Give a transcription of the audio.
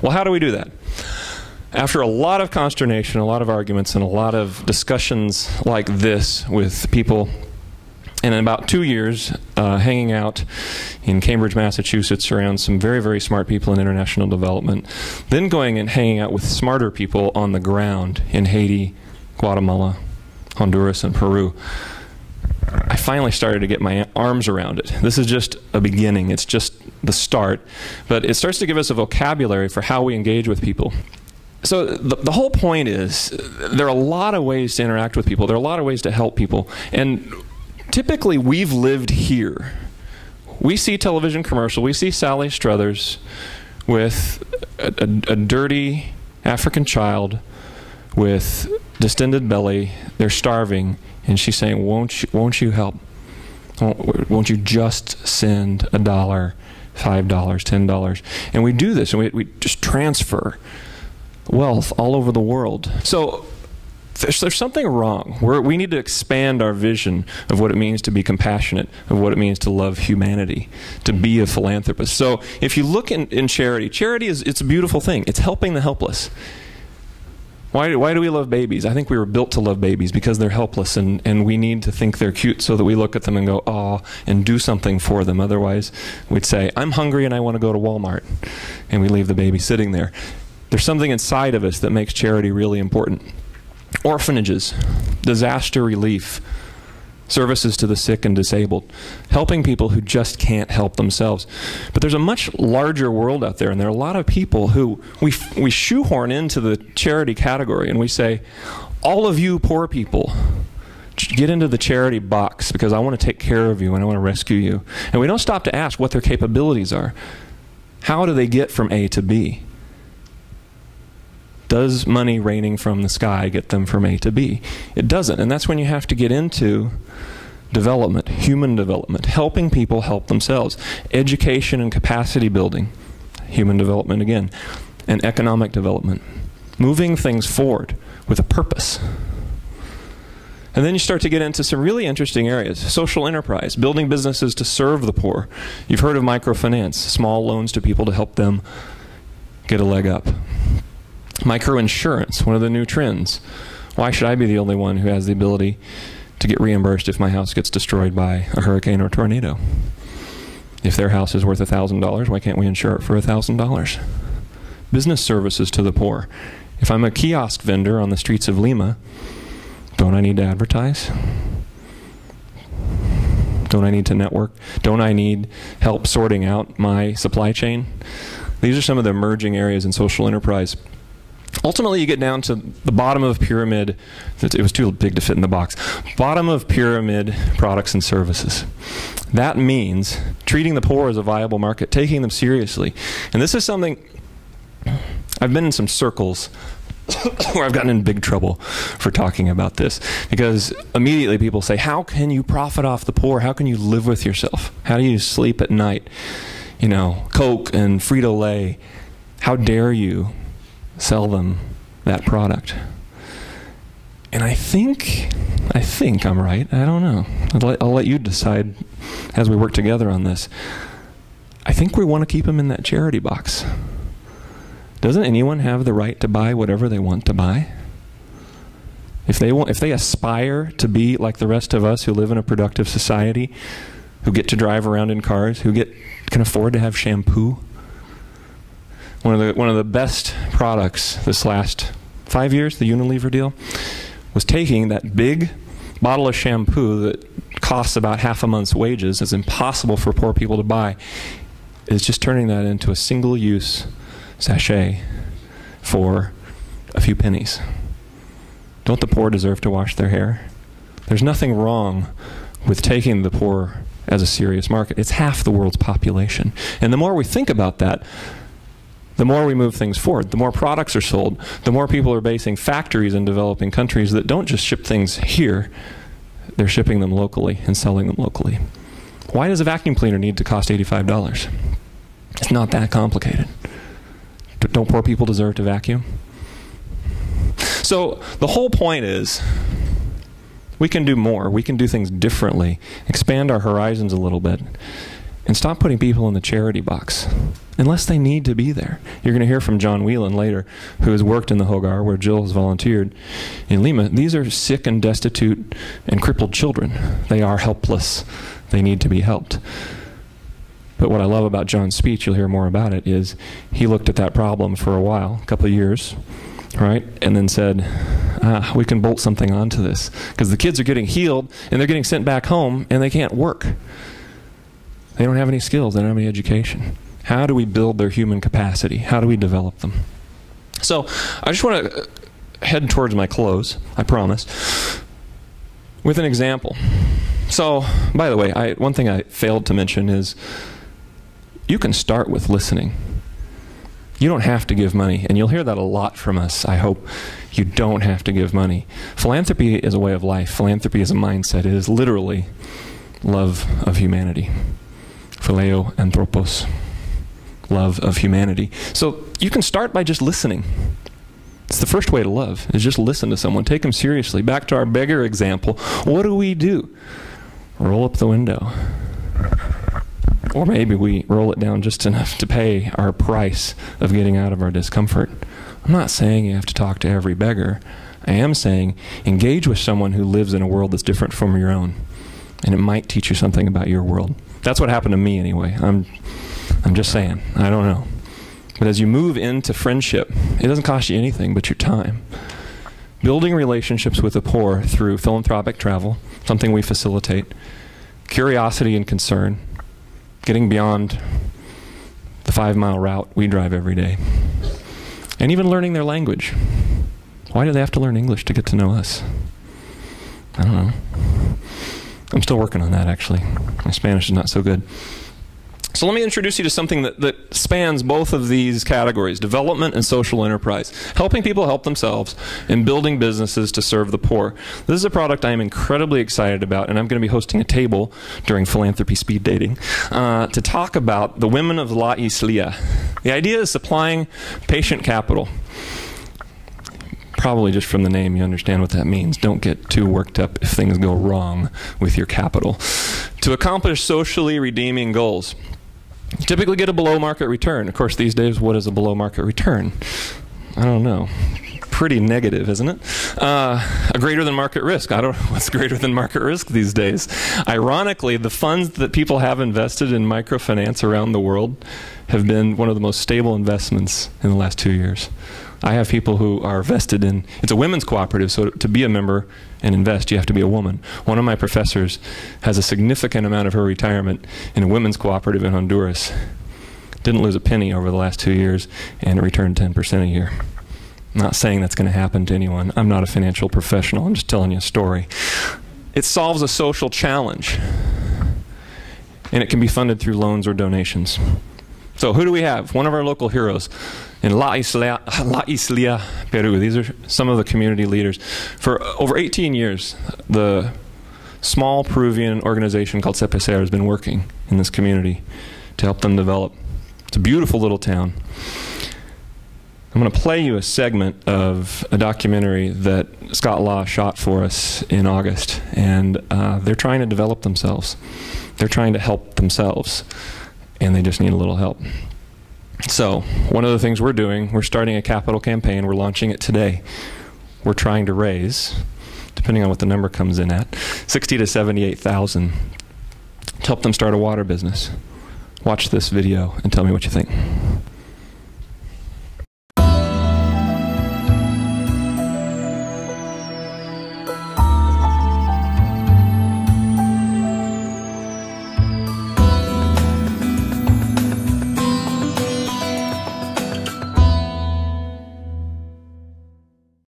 Well, how do we do that? After a lot of consternation, a lot of arguments, and a lot of discussions like this with people, and in about 2 years, hanging out in Cambridge, Massachusetts, around some very, very smart people in international development, then going and hanging out with smarter people on the ground in Haiti, Guatemala, Honduras, and Peru, I finally started to get my arms around it. This is just a beginning. It's just the start. But it starts to give us a vocabulary for how we engage with people. So the whole point is there are a lot of ways to interact with people. There are a lot of ways to help people. And typically, we've lived here. We see television commercial. We see Sally Struthers with a dirty African child with distended belly. They're starving. And she's saying, won't you help? Won't you just send $1, $5, $10? And we do this, and we just transfer wealth all over the world. So there's something wrong. We need to expand our vision of what it means to be compassionate, of what it means to love humanity, to be a philanthropist. So if you look in charity, it's a beautiful thing. It's helping the helpless. Why do we love babies? I think we were built to love babies because they're helpless, and we need to think they're cute so that we look at them and go, "Aw," and do something for them. Otherwise, we'd say, "I'm hungry and I want to go to Walmart," and we leave the baby sitting there. There's something inside of us that makes charity really important. Orphanages, disaster relief, services to the sick and disabled, helping people who just can't help themselves. But there's a much larger world out there, and there are a lot of people who we shoehorn into the charity category, and we say, all of you poor people, get into the charity box because I want to take care of you and I want to rescue you. And we don't stop to ask what their capabilities are. How do they get from A to B? Does money raining from the sky get them from A to B? It doesn't, and that's when you have to get into development, human development, helping people help themselves, education and capacity building, human development again, and economic development, moving things forward with a purpose. And then you start to get into some really interesting areas. Social enterprise, building businesses to serve the poor. You've heard of microfinance, small loans to people to help them get a leg up. Microinsurance, one of the new trends. Why should I be the only one who has the ability to get reimbursed if my house gets destroyed by a hurricane or tornado? If their house is worth $1,000, why can't we insure it for $1,000? Business services to the poor. If I'm a kiosk vendor on the streets of Lima, don't I need to advertise? Don't I need to network? Don't I need help sorting out my supply chain? These are some of the emerging areas in social enterprise. Ultimately, you get down to the bottom of pyramid. It was too big to fit in the box. Bottom of pyramid products and services. That means treating the poor as a viable market, taking them seriously. And this is something, I've been in some circles where I've gotten in big trouble for talking about this, because immediately people say, how can you profit off the poor? How can you live with yourself? How do you sleep at night? You know, Coke and Frito-Lay. How dare you sell them that product? And I think I'm right. I don't know. I'll let you decide as we work together on this. I think we want to keep them in that charity box. Doesn't anyone have the right to buy whatever they want to buy? If they aspire to be like the rest of us who live in a productive society, who get to drive around in cars, who can afford to have shampoo. One of the best products this last 5 years, the Unilever deal, was taking that big bottle of shampoo that costs about half a month's wages, is impossible for poor people to buy, is just turning that into a single-use sachet for a few pennies. Don't the poor deserve to wash their hair? There's nothing wrong with taking the poor as a serious market. It's half the world's population. And the more we think about that, the more we move things forward. The more products are sold, the more people are basing factories in developing countries that don't just ship things here, they're shipping them locally and selling them locally. Why does a vacuum cleaner need to cost $85? It's not that complicated. Don't poor people deserve to vacuum? So the whole point is, we can do more. We can do things differently, expand our horizons a little bit. and stop putting people in the charity box unless they need to be there. You're going to hear from John Whelan later, who has worked in the Hogar, where Jill has volunteered in Lima. These are sick and destitute and crippled children. They are helpless. They need to be helped. But what I love about John's speech, you'll hear more about it, is he looked at that problem for a while, a couple of years, right, and then said, we can bolt something onto this, because the kids are getting healed and they're getting sent back home and they can't work. They don't have any skills. They don't have any education. How do we build their human capacity? How do we develop them? So I just want to head towards my close, I promise, with an example. So, by the way, one thing I failed to mention is you can start with listening. You don't have to give money, and you'll hear that a lot from us, I hope. You don't have to give money. Philanthropy is a way of life. Philanthropy is a mindset. It is literally love of humanity. Phileo anthropos, love of humanity. So you can start by just listening. It's the first way to love, is just listen to someone. Take them seriously. Back to our beggar example. What do? Roll up the window. Or maybe we roll it down just enough to pay our price of getting out of our discomfort. I'm not saying you have to talk to every beggar. I am saying engage with someone who lives in a world that's different from your own. And it might teach you something about your world. That's what happened to me anyway. I'm just saying. I don't know. But as you move into friendship, it doesn't cost you anything but your time. Building relationships with the poor through philanthropic travel, something we facilitate. Curiosity and concern. Getting beyond the 5-mile route we drive every day. And even learning their language. Why do they have to learn English to get to know us? I don't know. I'm still working on that, actually. My Spanish is not so good. So let me introduce you to something that spans both of these categories, development and social enterprise, helping people help themselves and building businesses to serve the poor. This is a product I am incredibly excited about, and I'm going to be hosting a table during Philanthropy Speed Dating to talk about the women of La Isla. The idea is supplying patient capital. Probably just from the name you understand what that means. Don't get too worked up if things go wrong with your capital. To accomplish socially redeeming goals. You typically get a below market return. Of course, these days, what is a below market return? I don't know. Pretty negative, isn't it? A greater than market risk. I don't know what's greater than market risk these days. Ironically, the funds that people have invested in microfinance around the world have been one of the most stable investments in the last 2 years. I have people who are vested in, it's a women's cooperative, so to be a member and invest, you have to be a woman. One of my professors has a significant amount of her retirement in a women's cooperative in Honduras. Didn't lose a penny over the last 2 years, and it returned 10% a year. I'm not saying that's going to happen to anyone. I'm not a financial professional. I'm just telling you a story. It solves a social challenge, and it can be funded through loans or donations. So who do we have? One of our local heroes in La Isla, Peru. These are some of the community leaders. For over 18 years, the small Peruvian organization called CPCR has been working in this community to help them develop. It's a beautiful little town. I'm going to play you a segment of a documentary that Scott Law shot for us in August, and they're trying to develop themselves. They're trying to help themselves, and they just need a little help. So one of the things we're doing, we're starting a capital campaign. We're launching it today. We're trying to raise, depending on what the number comes in at, $60,000 to $78,000 to help them start a water business. Watch this video and tell me what you think.